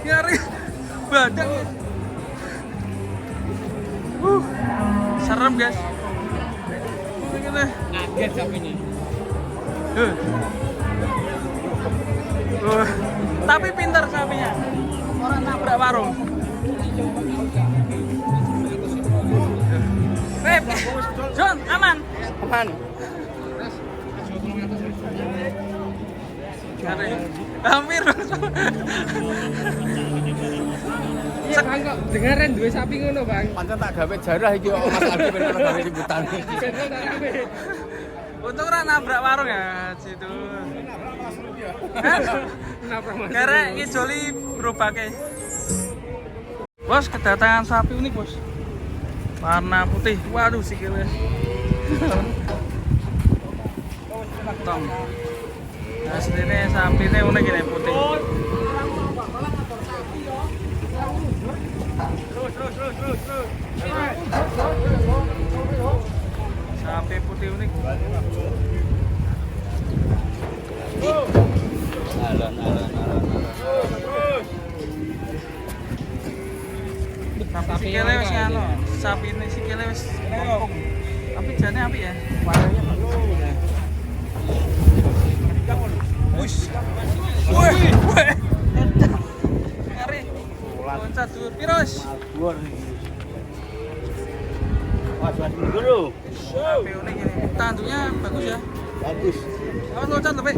Nyari badak. Serem guys. Begini. Kaget sapinya. Tapi pintar sapinya. Orang nabrak warung. John, aman. Aman. Hampir. Iya, kok dengeran dua sapi ngono, Bang. Pancen tak gawe jarah iki kok Mas Aldi ben ora gawe ributan. Untung ora nabrak warung ya situ. Nabrak Mas. Karek ngijoli gerobake. Bos, kedatangan sapi unik, Bos. Warna putih. Waduh, sikilnya. Tong. Asline sapine unik ini putih. Sapi putih unik. Sikile wis ngono. Sapine sikile wis kompong. Tapi jane apik ya. Warnanya bagus. Wush. Woi. Ngari. Loncat dhuwur piro wis? Dhuwur iki. Wah, buat dulu. Sapi unik ini. Tanduknya bagus ya. Bagus. Awas loncat lebih.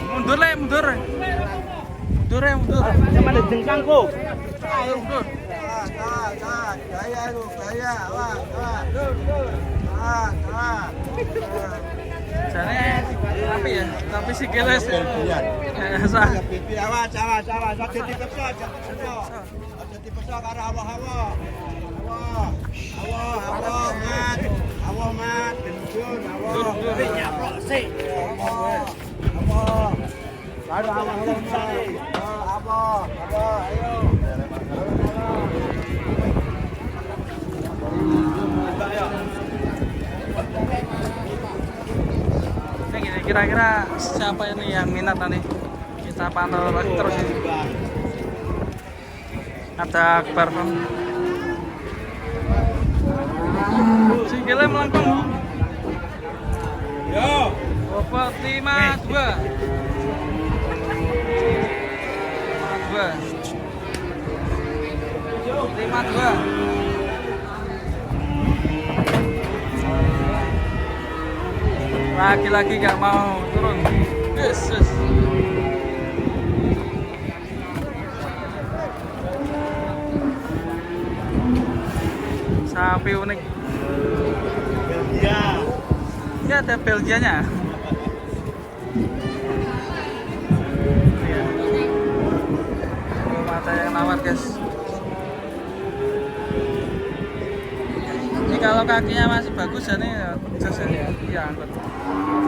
Mundur le, mundur. Mundur ya, mundur. Sama ada jengkangku. Ayo, mundur. Gaya lu, gaya. Wah. Jane apa ya? Tapi sikile wis. Belgian. Sah. Pipi awas. Ojo dipesok karo hawa-hawa. Hawa, mat. Gendun, hawa. Nyaplok sik. Hawa. Karo hawa-hawa. Hawa, ayo. Ini kira-kira siapa ini yang minat nih? Kita pantau lagi terus ini. Ada Akbar Farm. Sikile melengkung. Yo. Obat 52. 52. Lagi-lagi gak mau turun. Yesus. Sapi unik. Belgia. Ini ada Belgianya. Iya. Mata yang nawar guys. Ini kalau kakinya masih bagus ya nih, ya angkut.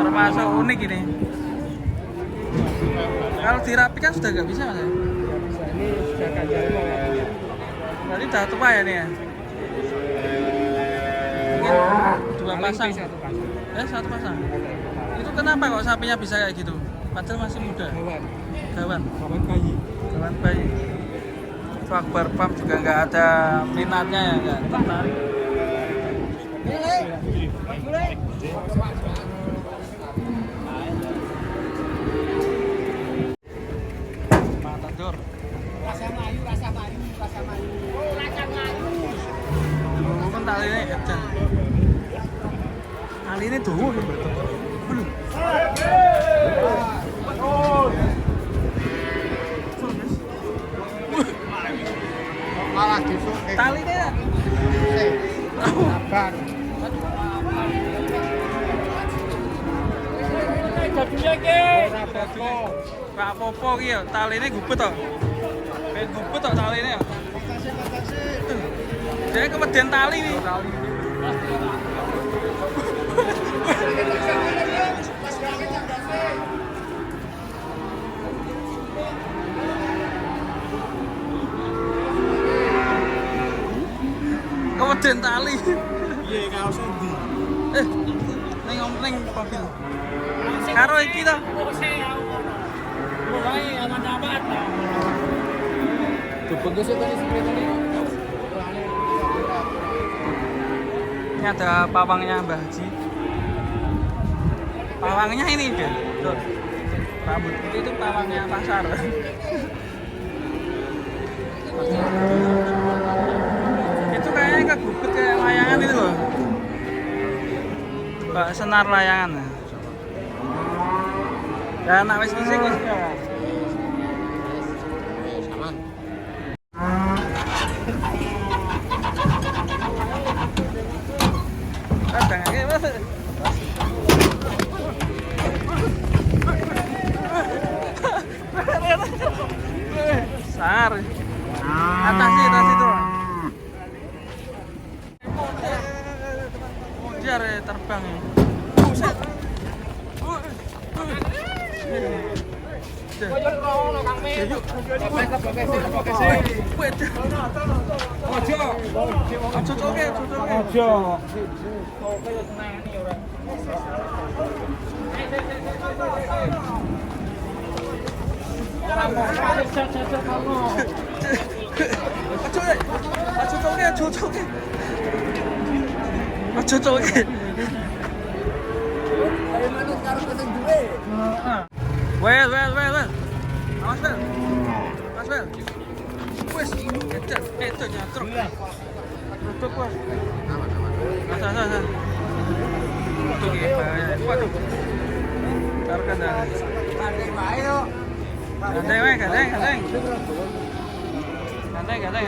Termasuk unik ini. Kalau dirapikan sudah nggak bisa mas ya? Bisa, ini sudah ganjal mau ya. Berarti udah tua ya nih ya? Mungkin dua pasang. Satu pasang. Satu pasang. Itu kenapa kok sapinya bisa kayak gitu? Padahal masih muda. Gawan. Kawan bayi. Gawan bayi. Itu Akbar Farm juga nggak ada minatnya ya, nggak tertarik. Matador. Rasa Melayu. Kan tali ini kecil. Tali ini tuh. Malah besok Tali ini ya. sabar. Pak Popo iki ya, taline gubet to. Ben gubet to taline ya. Dia kemeden tali nih. Kemeden tali. Iya, kaos endi? Ning mobil. Karo iki to. Ini ada pawangnya Mbah Haji. Pawangnya ini dia. Tuh. Rambut putih itu pawangnya pasar. Itu kayaknya kegubet kayak layangan itu loh. Mbak senar layangan. Ya nak wis isik wis ya. Sar. Atas itu. Mujar terbang ya. Buset. Well. Awas, Wel. Wes, itu nyatruk. Ruduk, Bos. Awas. Tuh ya, waduh. Taruhkan dah. Ganteng.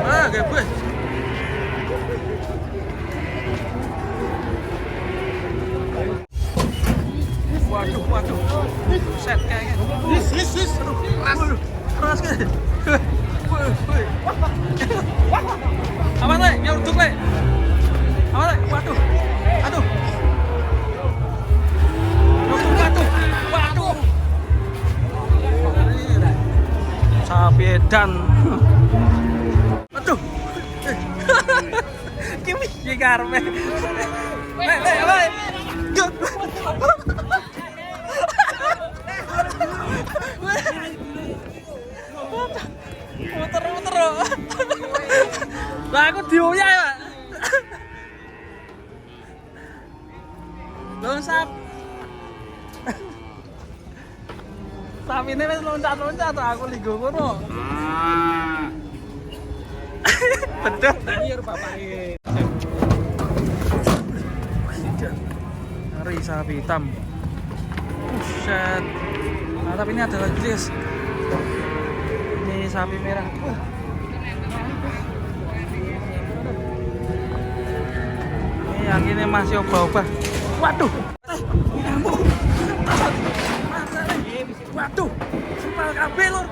Ah, gabus. Waduh. Set kayaknya. Yes. Keras ke. Apa teh? Nyuruduk teh. Apa teh? Waduh. Aduh. Waduh. Sapi edan. Aduh. Kimi ye karme. Apa? Muter. Lah aku dioyak ya, Pak. Lho sapine wis loncat aku ligo kono. Betul. Iya bapake. Ngeri sapi hitam. Buset. Nah, tapi ini ada lagi, guys. Ini sapi merah. Ini yang ini masih obah-obah. Waduh. Waduh. Sempal kabeh, Lur.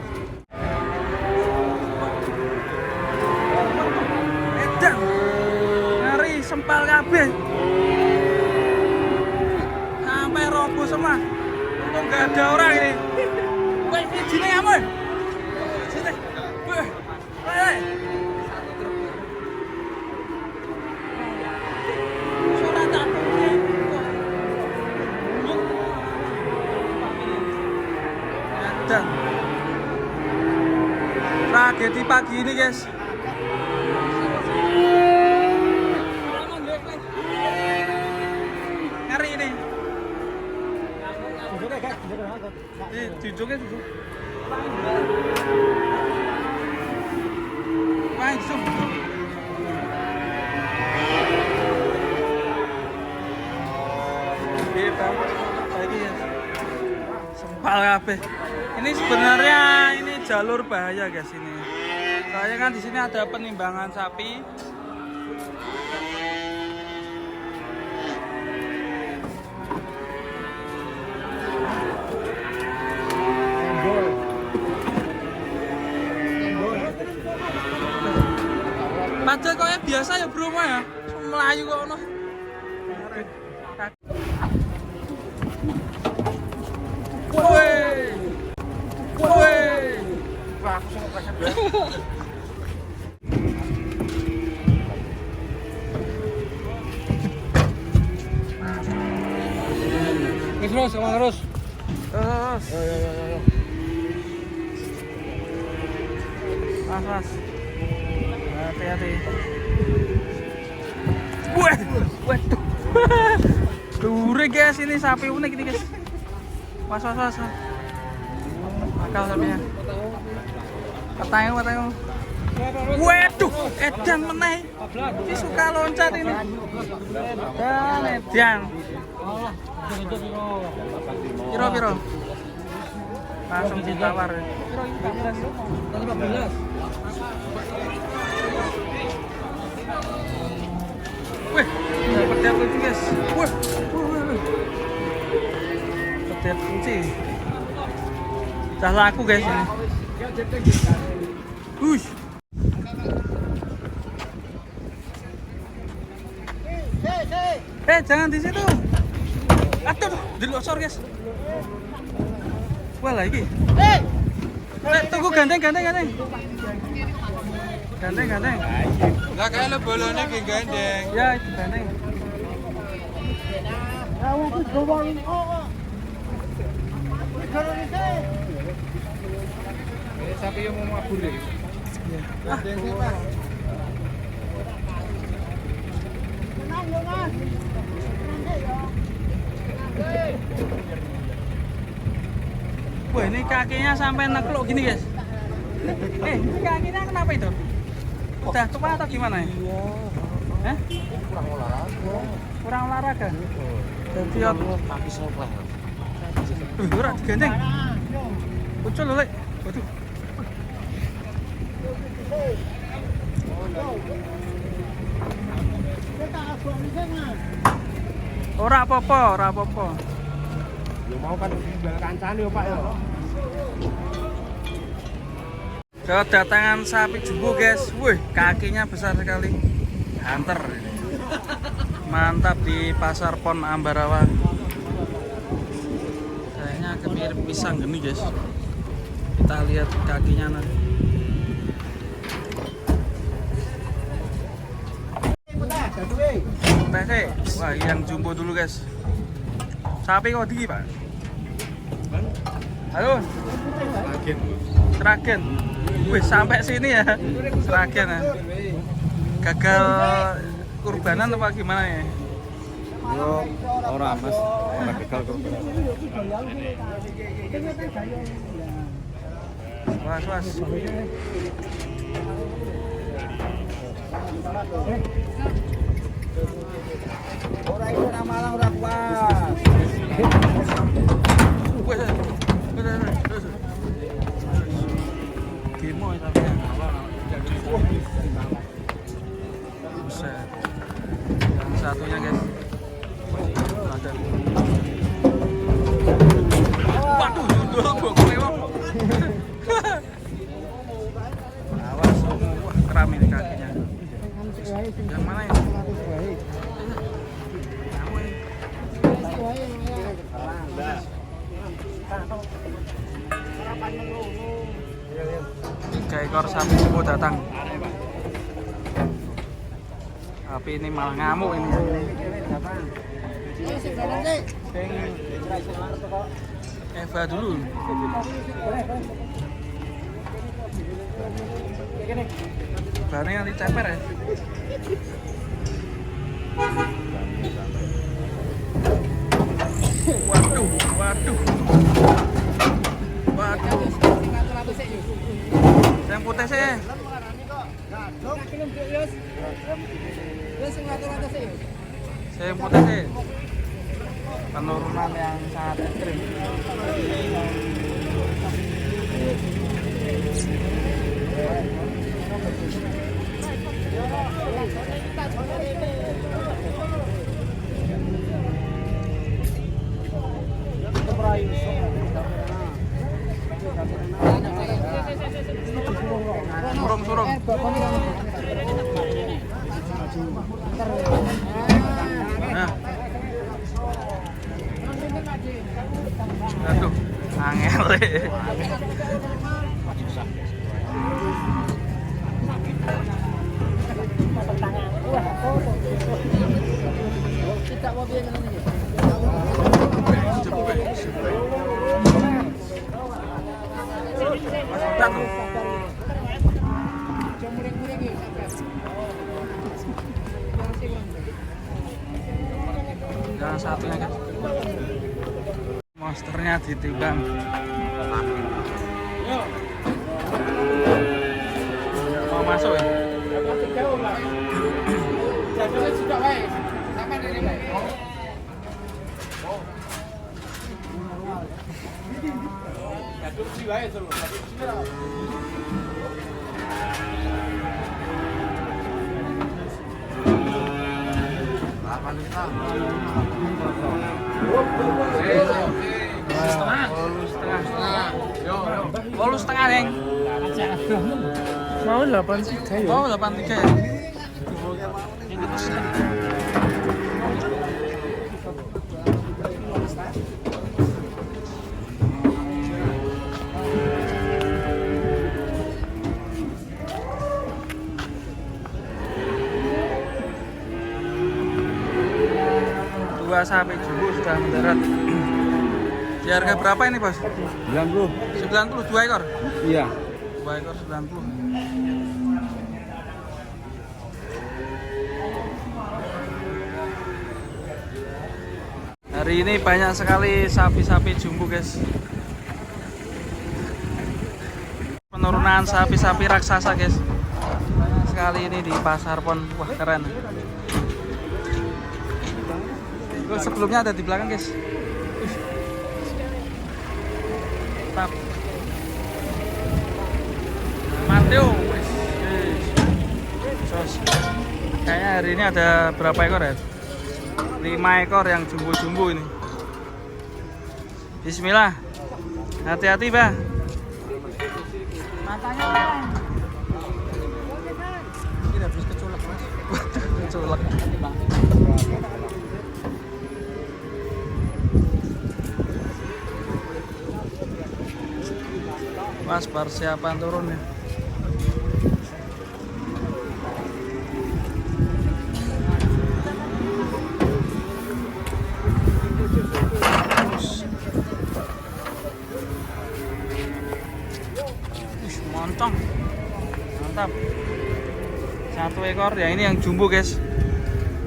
Edan. Ngeri sempal kabeh. Sampai roboh semua. Untung gak ada orang ini. Woi, ini sini kamu. Sini. Woi. Surat aku. Dan tragedi pagi ini, guys. Ngeri ini. Duduknya. Langsung. Sempal kabeh. Ini sebenarnya ini jalur bahaya, guys, ini. Soalnya kan di sini ada penimbangan sapi. Padahal kok biasa ya bro ya, Melayu kok ono. Woi. Terus, sama terus. Terus. Yo. Mas. Hati-hati. Waduh. Dure guys, ini sapi unik ini guys. Was. Akal sapinya. Ketanggung. Waduh, edan meneh. Ini suka loncat ini. Dan edan. Piro. Langsung ditawar. Piro 14. Wih, dapat dia kunci guys. Wih. Dapat kunci. Dah laku guys ini. Ush. Jangan di situ. Aduh, dilosor guys. Wah lagi. Tunggu gandeng. Gandeng. Lah kalau bolone ki gandeng. Ya, itu gandeng. Sapi yang mau mabur deh. Wah, ini kakinya sampai nekluk gini guys. Ini kakinya kenapa itu? Udah tua atau gimana ya? Hah? Kurang olahraga. Jadi Kaki soplah. ora digandeng. Ucul lho, Lek. Waduh. Ora apa-apa. Yo mau kan kancane yo Pak ya. Kedatangan sapi jumbo guys. Wih, kakinya besar sekali. Hunter ini. Mantap di Pasar Pon Ambarawa. Kayaknya mirip pisang gini guys. Kita lihat kakinya nanti. Pese. Wah, yang jumbo dulu guys. Sapi kok tinggi Pak? Halo. Seragen. Wih, sampai sini ya. Seragen ya. Gagal kurbanan apa gimana ya? Yo ora Mas, ora gagal kurban. Was. Ora iku ora malang ora kuat. Demo tapi ya. Buset. Yang satunya guys. Ada. Waduh, judul gua kelewat. Awas, wah keram ini kakinya. Yang mana ya? Tiga ekor sapi jumbo datang. Tapi ini malah ngamuk ini. Eva dulu. Barangnya nanti ceper ya. Waduh. Yang putih sih. Saya putih sih. Penurunan yang sangat ekstrim. Surung. Nah. Aduh, angel. Yang satunya guys, monsternya ditimbang. Mau masuk ya? Bolu setengah neng. Mau 83 ya. Oh 83 ya. Dua sapi jumbo sudah mendarat. Di harga berapa ini bos? 90. 90, 2 ekor? Iya. 2 ekor 90. Hari ini banyak sekali sapi-sapi jumbo guys. Penurunan sapi-sapi raksasa guys. Banyak sekali ini di pasar pon. Wah keren. Sebelumnya ada di belakang guys. Mantap. Mateo. Kayaknya hari ini ada berapa ekor ya? 5 ekor yang jumbo-jumbo ini. Bismillah. Hati-hati, Bang. Matanya, Bang. Ini habis keculek, Mas. Keculek. Mas persiapan turun ya. Montong. Mantap. 1 ekor ya, ini yang jumbo guys.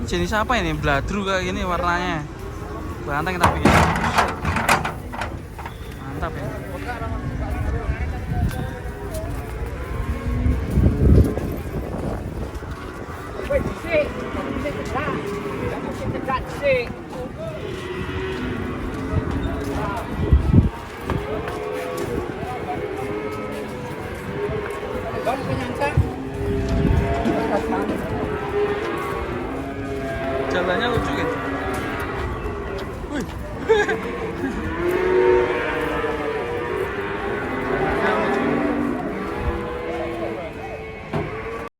Ini jenis apa ini? Bladru kayak gini warnanya. Banteng tapi. Mantap ya.